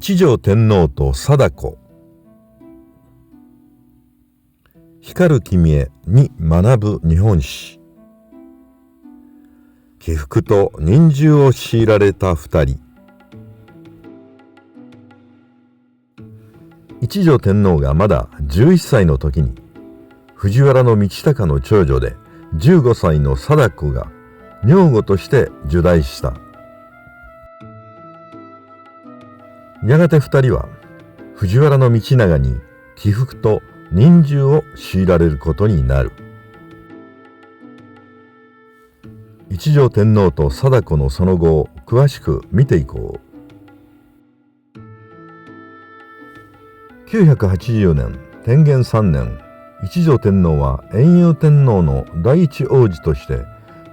一条天皇と貞子。光る君へに学ぶ日本史。起伏と忍従を強いられた二人。一条天皇がまだ11歳の時に、藤原道隆の長女で15歳の貞子が女御として入内した。やがて二人は藤原道長に起伏と忍従を強いられることになる。一条天皇と貞子のその後を詳しく見ていこう。980年天元3年、一条天皇は延佑天皇の第一王子として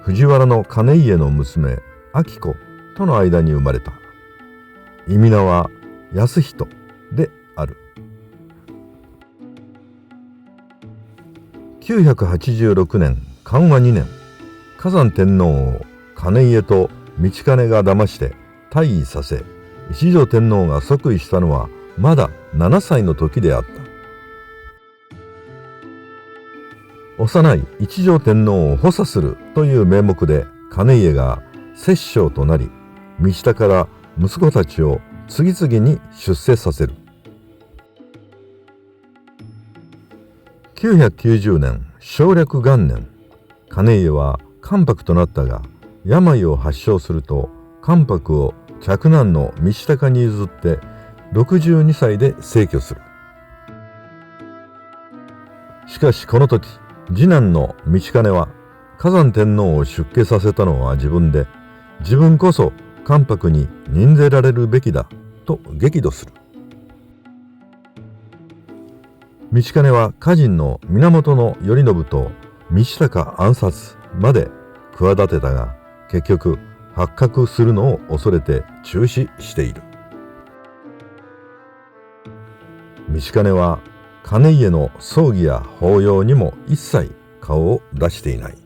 藤原の兼家の娘彬子との間に生まれた。意味名は康人である。986年寛和2年、崋山天皇を兼家と道兼が騙して退位させ、一条天皇が即位したのはまだ7歳の時であった。幼い一条天皇を補佐するという名目で兼家が摂政となり、道隆から息子たちを次々に出世させる。990年正暦元年、兼家は関白となったが、病を発症すると関白を嫡男の道隆に譲って62歳で逝去する。しかしこの時、次男の道兼は崋山天皇を出家させたのは自分で、自分こそ関白に任ぜられるべきだと激怒する。道兼は家人の源頼信と道隆暗殺まで企てたが、結局発覚するのを恐れて中止している。道兼は兼家の葬儀や法要にも一切顔を出していない。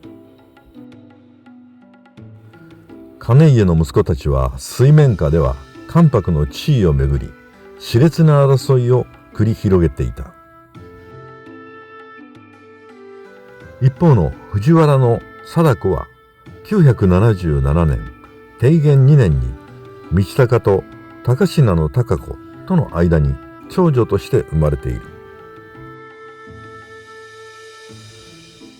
兼家の息子たちは水面下では関白の地位をめぐり熾烈な争いを繰り広げていた。一方の藤原の貞子は977年貞元2年に道隆と高階の孝子との間に長女として生まれている。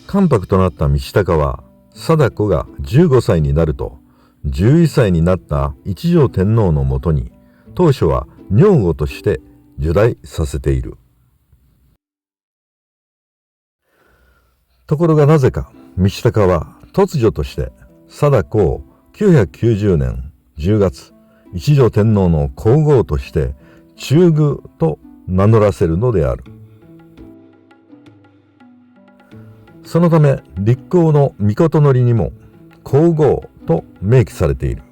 関白となった道隆は貞子が15歳になると11歳になった一条天皇のもとに当初は女御として入内させている。ところがなぜか道隆は突如として貞子を990年10月一条天皇の皇后として中宮と名乗らせるのである。そのため立皇の詔にも皇后と明記されている。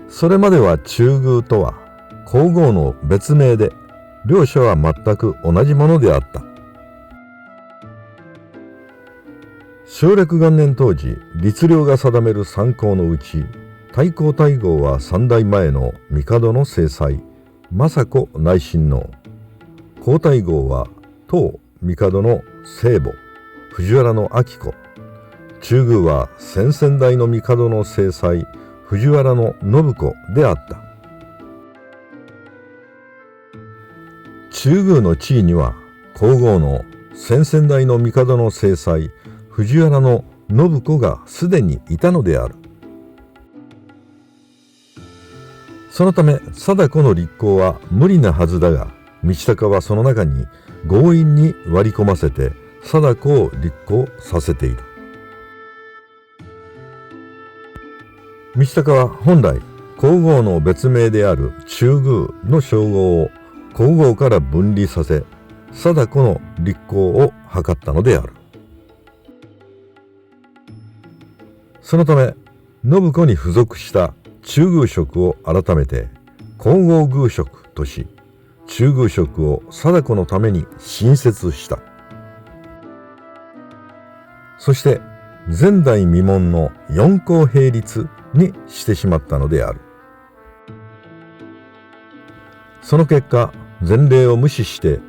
それまでは中宮とは皇后の別名で、両者は全く同じものであった。正暦元年当時、律令が定める三皇のうち、太皇太后は三代前の帝の正妻、政子内親王、皇太后は当帝の聖母、藤原の彬子、中宮は先々代の帝の正妻、藤原の信子であった。中宮の地位には皇后の先々代の帝の正妻、藤原の信子がすでにいたのである。そのため貞子の立皇は無理なはずだが、道隆はその中に強引に割り込ませて貞子を立皇させている。道隆は本来皇后の別名である中宮の称号を皇后から分離させ、貞子の立皇を図ったのである。そのため信子に付属した中宮職を改めて皇后宮職とし、中宮職を貞子のために新設した。そして前代未聞の四皇並立にしてしまったのである。その結果、前例を無視して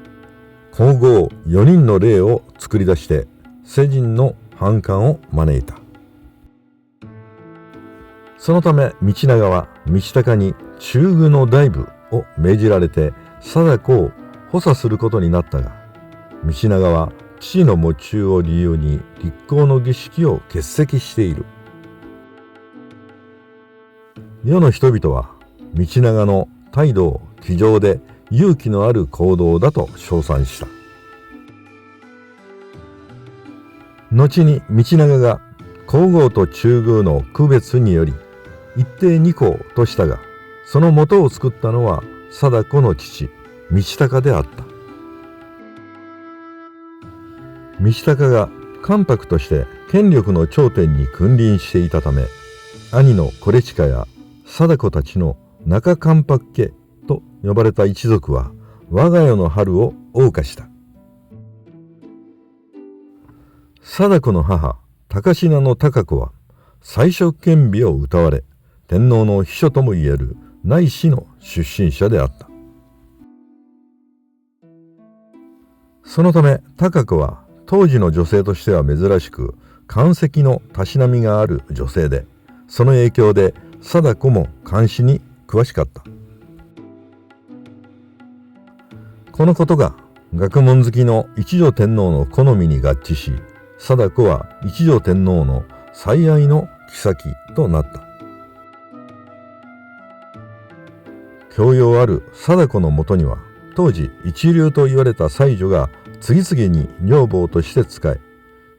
皇后4人の例を作り出して世人の反感を招いた。そのため道長は道隆に中宮の大夫を命じられて貞子を補佐することになったが、道長は父の喪中を理由に立皇の儀式を欠席している。世の人々は道長の態度を気丈で勇気のある行動だと称賛した。後に道長が皇后と中宮の区別により一定二項としたが、その元を作ったのは貞子の父道隆であった。道隆が関白として権力の頂点に君臨していたため、兄の惟親や貞子たちの中関白家と呼ばれた一族は我が世の春を謳歌した。貞子の母高階の高子は才色兼備を謳われ、天皇の秘書ともいえる内侍の出身者であった。そのため高子は当時の女性としては珍しく官籍のたしなみがある女性で、その影響で貞子も漢詩に詳しかった。このことが学問好きの一条天皇の好みに合致し、貞子は一条天皇の最愛の后となった。教養ある貞子のもとには当時一流と言われた才女が次々に女房として仕え、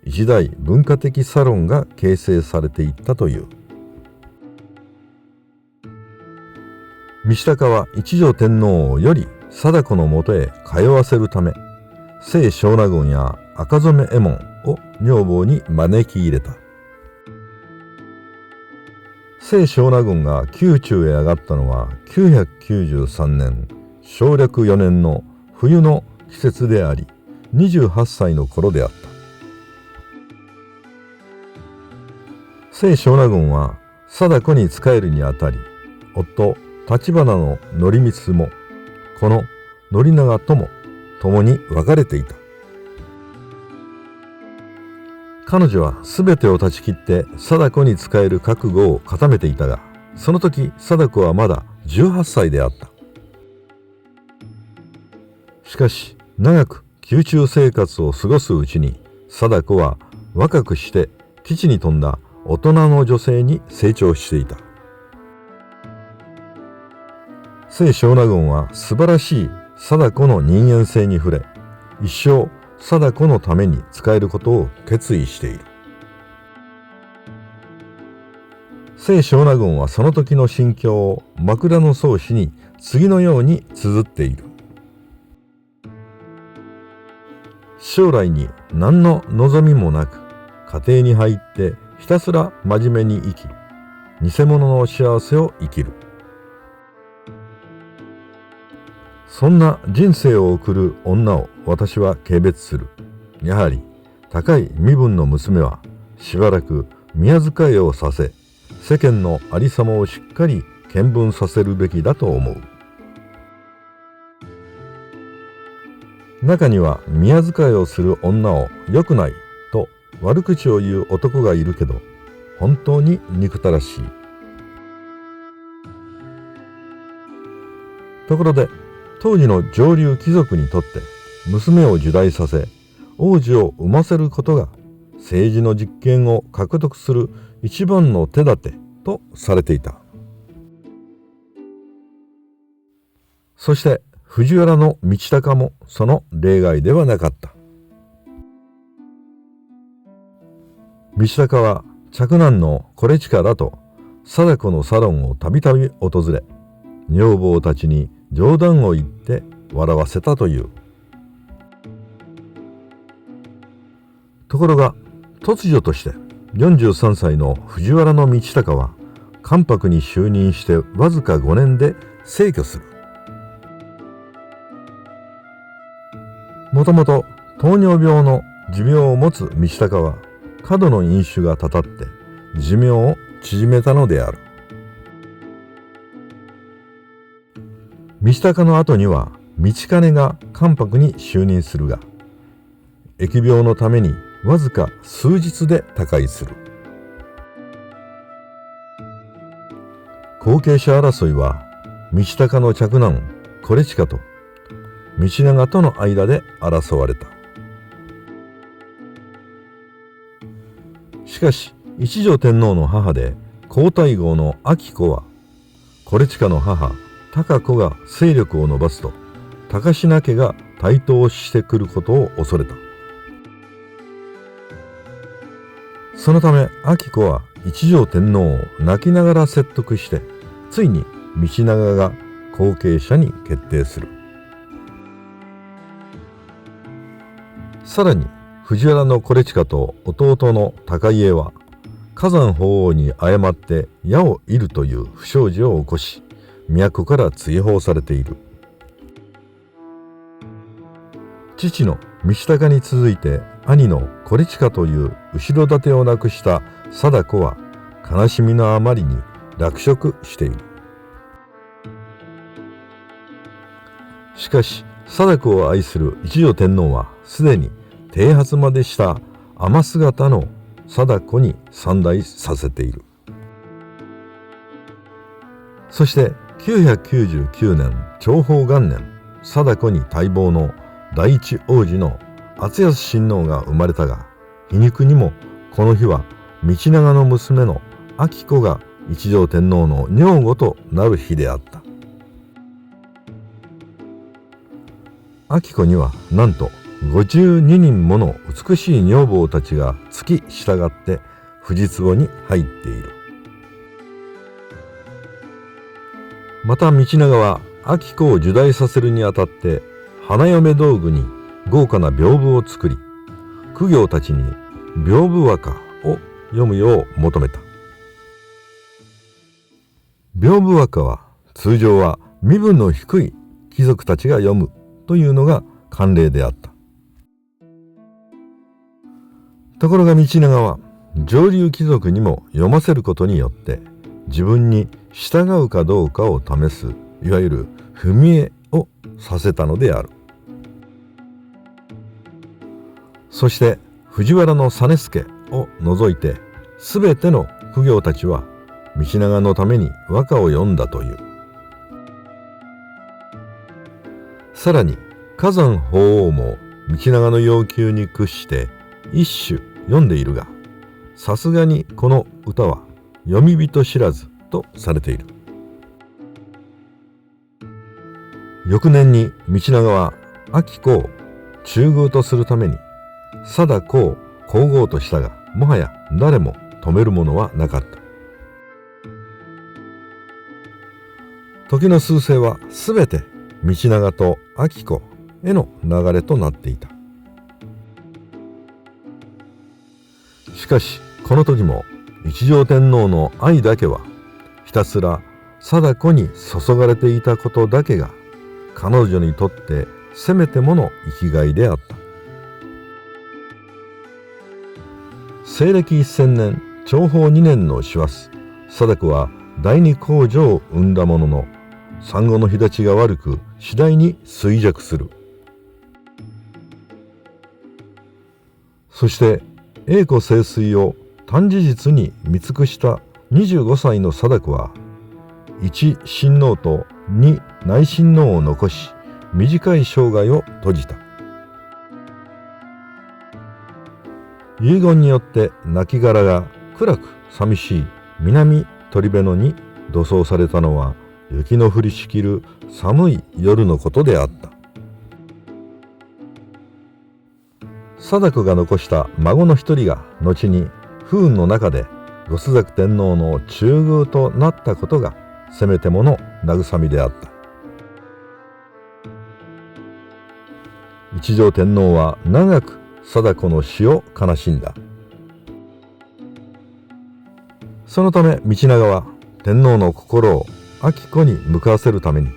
一大文化的サロンが形成されていったという。道隆は一条天皇をより貞子のもとへ通わせるため、清少納言や赤染右衛門を女房に招き入れた。清少納言が宮中へ上がったのは993年正暦4年の冬の季節であり、28歳の頃であった。清少納言は貞子に仕えるにあたり、夫橘の則光もこの宣長とも共に別れていた。彼女は全てを断ち切って貞子に仕える覚悟を固めていたが、その時貞子はまだ18歳であった。しかし長く宮中生活を過ごすうちに、貞子は若くして基地に富んだ大人の女性に成長していた。清少納言は素晴らしい貞子の人間性に触れ、一生貞子のために仕えることを決意している。清少納言はその時の心境を枕草子に次のように綴っている。将来に何の望みもなく家庭に入ってひたすら真面目に生き、偽物の幸せを生きる。そんな人生を送る女を私は軽蔑する。やはり高い身分の娘はしばらく宮仕えをさせ、世間のありさまをしっかり見聞させるべきだと思う。中には宮仕えをする女を良くないと悪口を言う男がいるけど、本当に憎たらしい。ところで当時の上流貴族にとって娘を入内させ王子を産ませることが政治の実権を獲得する一番の手立てとされていた。そして藤原道隆もその例外ではなかった。道隆は嫡男の惟親らと貞子のサロンをたびたび訪れ、女房たちに冗談を言って笑わせたという。ところが突如として43歳の藤原道隆は関白に就任してわずか5年で逝去する。もともと糖尿病の持病を持つ道隆は過度の飲酒がたたって寿命を縮めたのである。道高の後には道兼が関白に就任するが、疫病のためにわずか数日で他界する。後継者争いは道高の嫡男惟親と道長との間で争われた。しかし一条天皇の母で皇太后の彬子は、惟親の母高子が勢力を伸ばすと高階家が台頭してくることを恐れた。そのため彬子は一条天皇を泣きながら説得して、ついに道長が後継者に決定する。さらに藤原の惟親と弟の高家は火山法皇に誤って矢を射るという不祥事を起こし、都から追放されている。父の道高に続いて兄の惟親という後ろ盾をなくした貞子は悲しみのあまりに落飾している。しかし貞子を愛する一条天皇はすでに剃髪までした雨姿の貞子に参内させている。そして999年長保元年、貞子に待望の第一王子の敦康親王が生まれたが、皮肉にもこの日は道長の娘の彬子が一条天皇の女御となる日であった。彬子にはなんと52人もの美しい女房たちが付き従って藤壺に入っている。また道長は彬子を入内させるにあたって花嫁道具に豪華な屏風を作り、公卿たちに屏風和歌を読むよう求めた。屏風和歌は通常は身分の低い貴族たちが読むというのが慣例であった。ところが道長は上流貴族にも読ませることによって自分に従うかどうかを試す、いわゆる踏み絵をさせたのである。そして藤原の実資を除いてすべての公卿たちは道長のために和歌を読んだという。さらに火山法皇も道長の要求に屈して一首読んでいるが、さすがにこの歌は読み人知らずとされている。翌年に道長は彬子を中宮とするために貞子を皇后としたが、もはや誰も止めるものはなかった。時の趨勢はすべて道長と彬子への流れとなっていた。しかしこの時も一条天皇の愛だけはひたすら貞子に注がれていたことだけが彼女にとってせめてもの生きがいであった。西暦1000年長保2年の師走、貞子は第二皇女を産んだものの、産後の日立ちが悪く次第に衰弱する。そして栄枯盛衰を短事実に見尽くした25歳の貞子は一親王と二内親王を残し、短い生涯を閉じた。遺言によって亡骸が暗く寂しい南鳥辺野に土葬されたのは雪の降りしきる寒い夜のことであった。貞子が残した孫の一人が後に不運の中で後朱雀天皇の中宮となったことがせめてもの慰みであった。一条天皇は長く貞子の死を悲しんだ。そのため道長は天皇の心を彬子に向かわせるために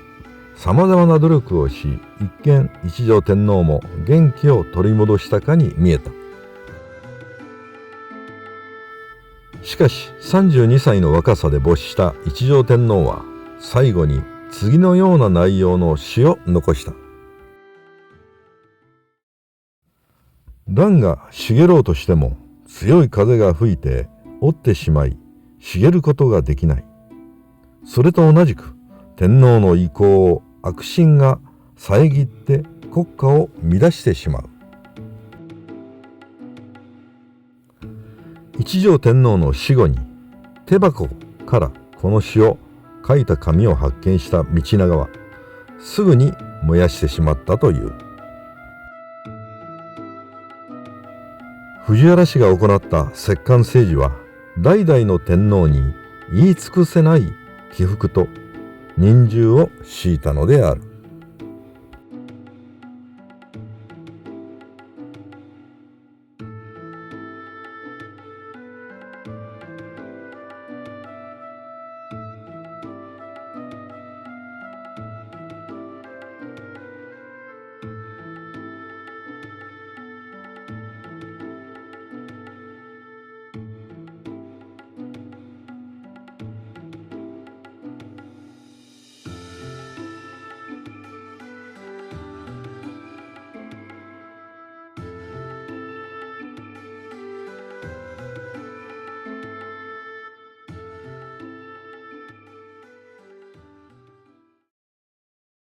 さまざまな努力をし、一見一条天皇も元気を取り戻したかに見えた。しかし32歳の若さで没した一条天皇は最後に次のような内容の詩を残した。蘭が茂ろうとしても強い風が吹いて折ってしまい茂ることができない。それと同じく天皇の意向を悪心が遮って国家を乱してしまう。一条天皇の死後に手箱からこの詩を書いた紙を発見した道長はすぐに燃やしてしまったという。藤原氏が行った摂関政治は代々の天皇に言い尽くせない起伏と忍従を強いたのである。